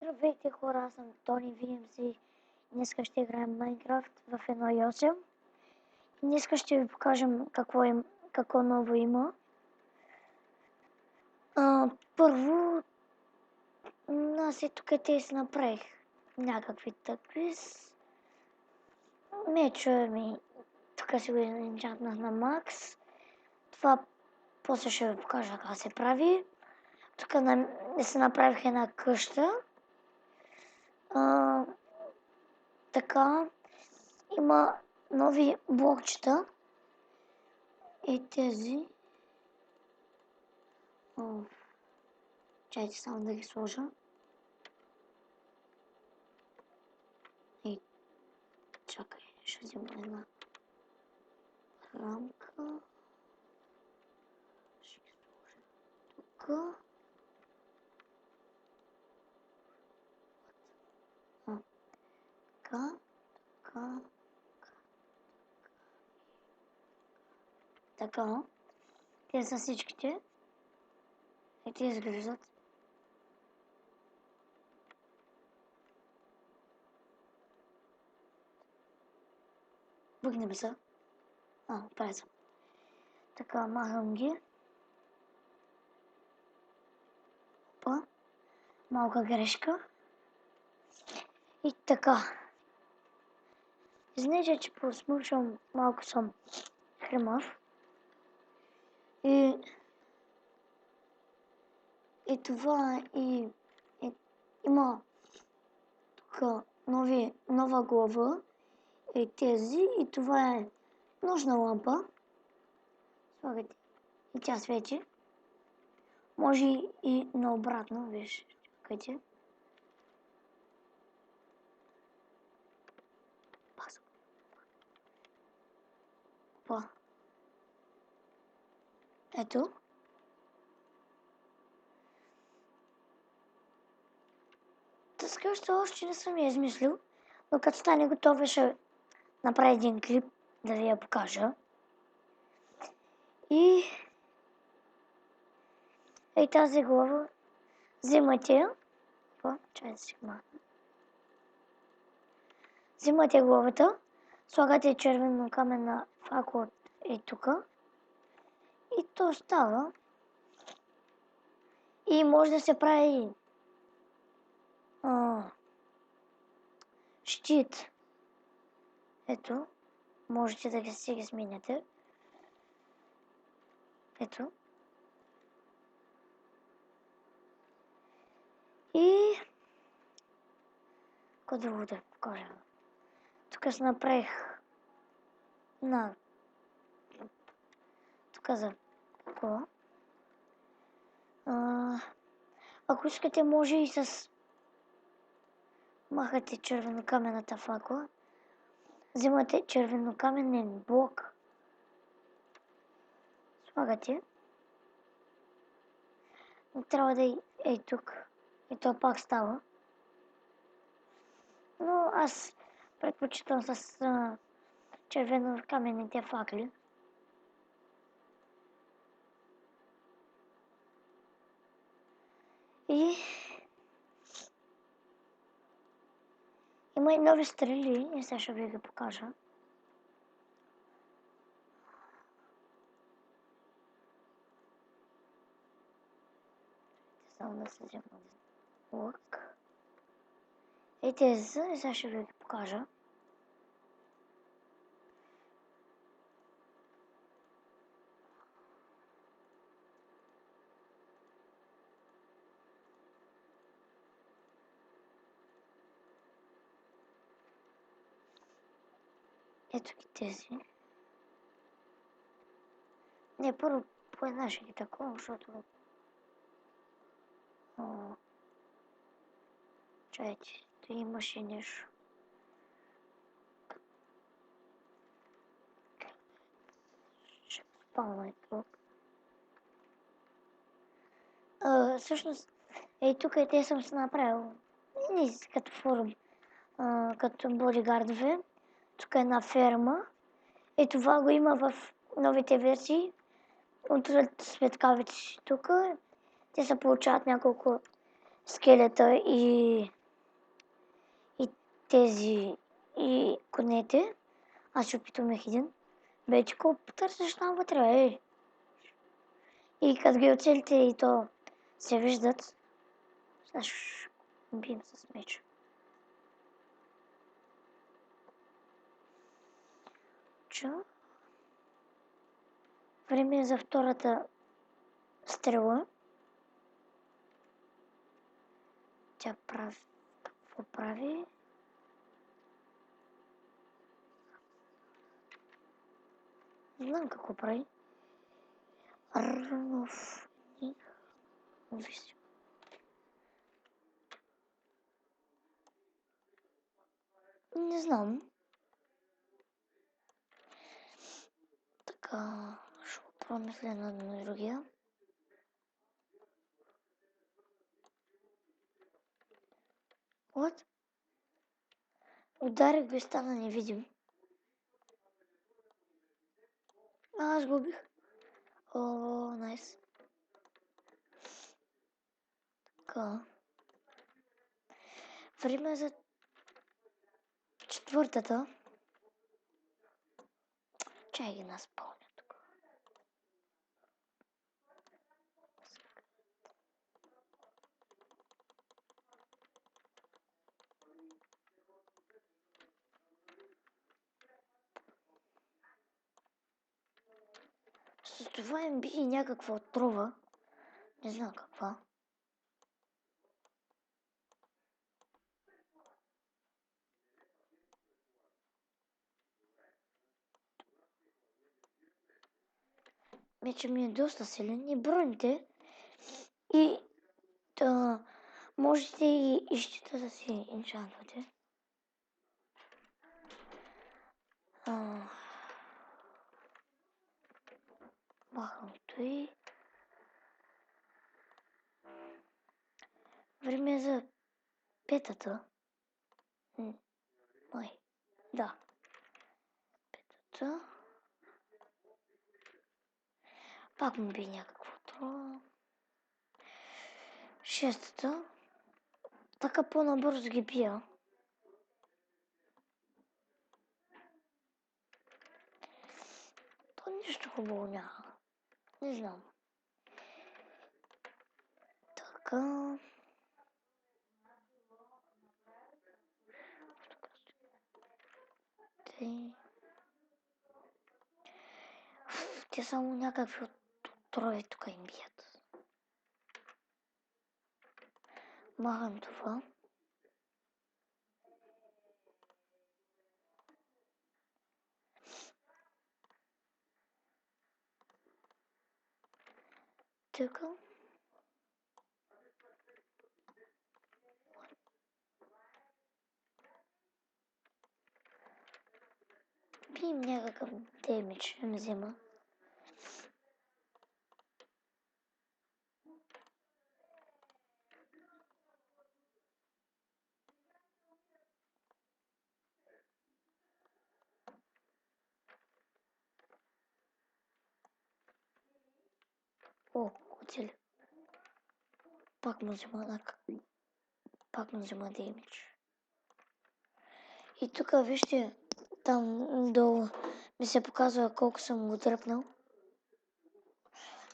Здравейте хора, аз съм Тони, видим се. Днеска ще играем Майнкрафт в 1.8. Днеска ще ви покажем какво ново има. Първо, аз и тук те си направих някакви такви мечове ми. Тук си го енчантнах на макс. Това после ще ви покажа как се прави. Тук си направих една къща. Така, има нови блокчета и тези. Чайте само да ги сложа. И чакай, ще взема една рамка. Ще ги сложа тук. Така. Те са всичките. И те изглеждат. Бъгнем се. Прави съм. Така, махам ги. Опа. Малка грешка. И така. Знаете, че посмучвам малко съм хремав. И това има тук нова глава и тези, и това е нощна лампа. Слагате и тя свети. Може и наобратно, виж, чакайте. Опа. Ето. Тази къща още не съм я измислил, но като стане готова ще направя един клип да ви я покажа. И тази глава взимате я. Чай да си махна. Взимате главата, слагате червено каменна факла тук. И то става. И може да се прави щит. Ето. Можете да си ги сменяте. Ето. И какво друго да покажа? Тук си направих тук за какво? Ако искате, може и с махате червенокаменната факла. Взимате червенокаменен блок. Слагате. И трябва да е тук. И то пак става. Но аз предпочитам с червенокаменните факли. И има и нови стрели, и сега ще ви ги покажа. Само да се взема лък. И тези, и сега ще ви ги покажа. Ето ги тези. Не, първо по една ще ги такова, защото... Чайте, то имаше нещо. Ще спалваме тук. Всъщност, тук и те съм се направил. Не като форум, като бодигардове. Тук е една ферма. И това го има в новите версии. Отвъд светкавици тук. Те се получават няколко скелета и тези и конете. Аз ще опитам един. Бе, ти колко потърсиш там вътре, е? И като ги оцелите и то се виждат, сега ще бием с меч. Чу? Време е за втората стрела. Тя прави... Какво прави? Не знам какво прави. Рънов... Не знам. Така, ще го промисля на другия. Вот. Ударих го и стана невидим. Аз го убих. О, найс. Така. Време е за четвъртата. Чай ги наспълня тук. С това им би и някаква отрова. Не знам каква. Мечът ми е доста силен и броните. И да, можете и щита да си енчантвате. Махалото и... Време е за петата. Май. Да. Петата. Пак му би някакво отрова. Шестата. Така по-набързо ги бия. То нищо хубаво няма. Не знам. Така. Те само някакви отрови тук им бият. Махам това. Така. Бием някакъв демидж, не ме взема. О, оцели. Пак му взема демидж. И тук вижте, там долу ми се показва колко съм го дръпнал.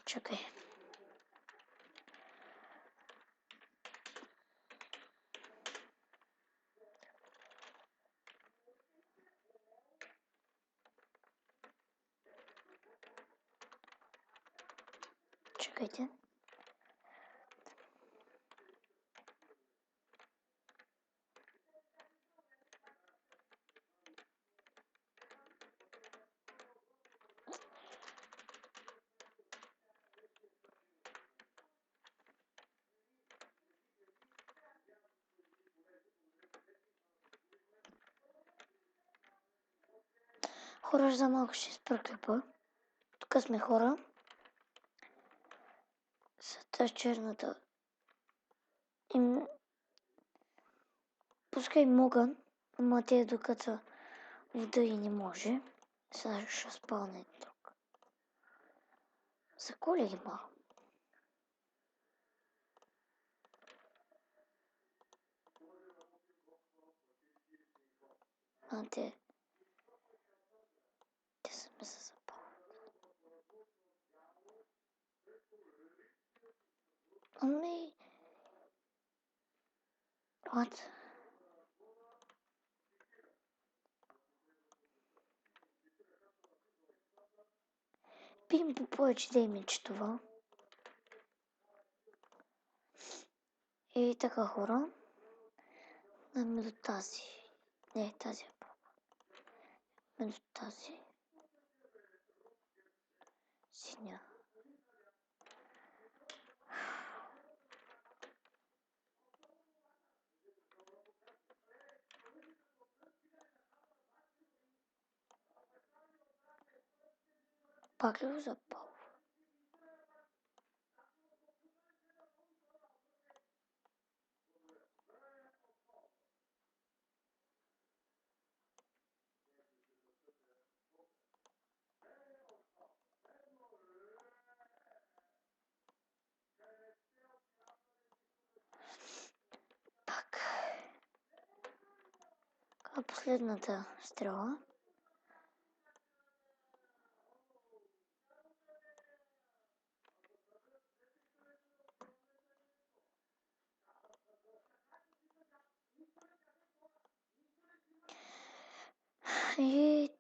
Чакай. Чакайте. Хора, за малко ще изпръклепа. Тук сме хора. С тази черната. Пускай могън, ама те докато вода и не може. Сега ще спалне друг. Заколи ги малко. Те са ме се запалват. Ами... What? Пием по повече да име това. И така хора. Ами до тази. Не, тази е проба. Ами до тази. Синя. Пак ли го запал? Пак. Последната стрела. И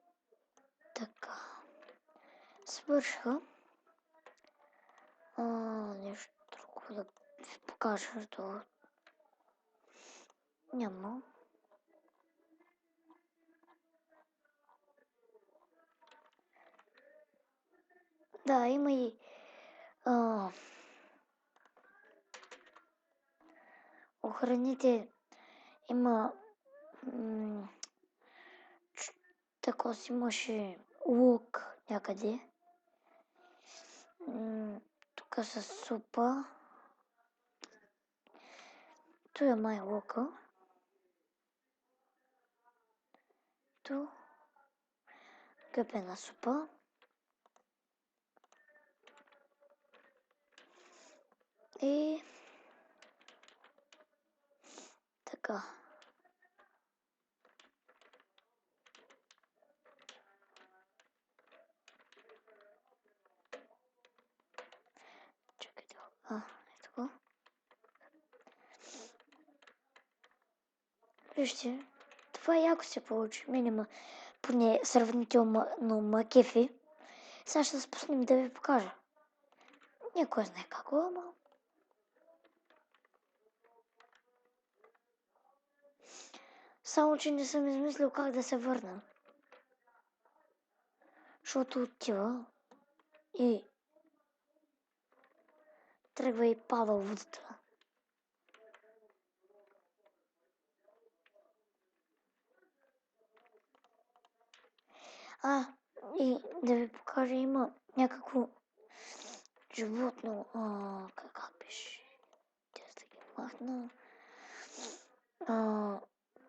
така. Свършва. Нещо друго да ви покажа. Това. Няма. Да, има и охраните. Има така си имаше лук някъде. Тук с супа. Tu е май лука. Ту къпена супа. И така. Чакайте. Ето го. Вижте, това яко се получи. Мене поне сравнително ма кефи. Сега ще спуснем да ви покажа. Никой знае какво, ама... Само, че не съм измислил как да се върна. Защото отива и тръгва и пада в водата. И да ви покажа, има някакво животно. Как беше? Тя да ги махна.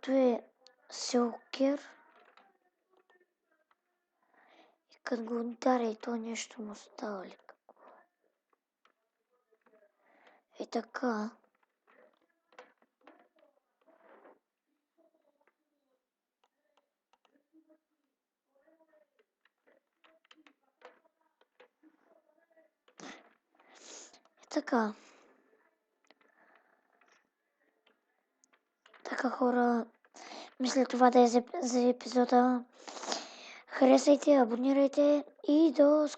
Той е селкер. И като го ударя и то нещо му става ли какво. И така. Така. Така хора, мисля това да е за епизода. Харесайте, абонирайте и до скоро.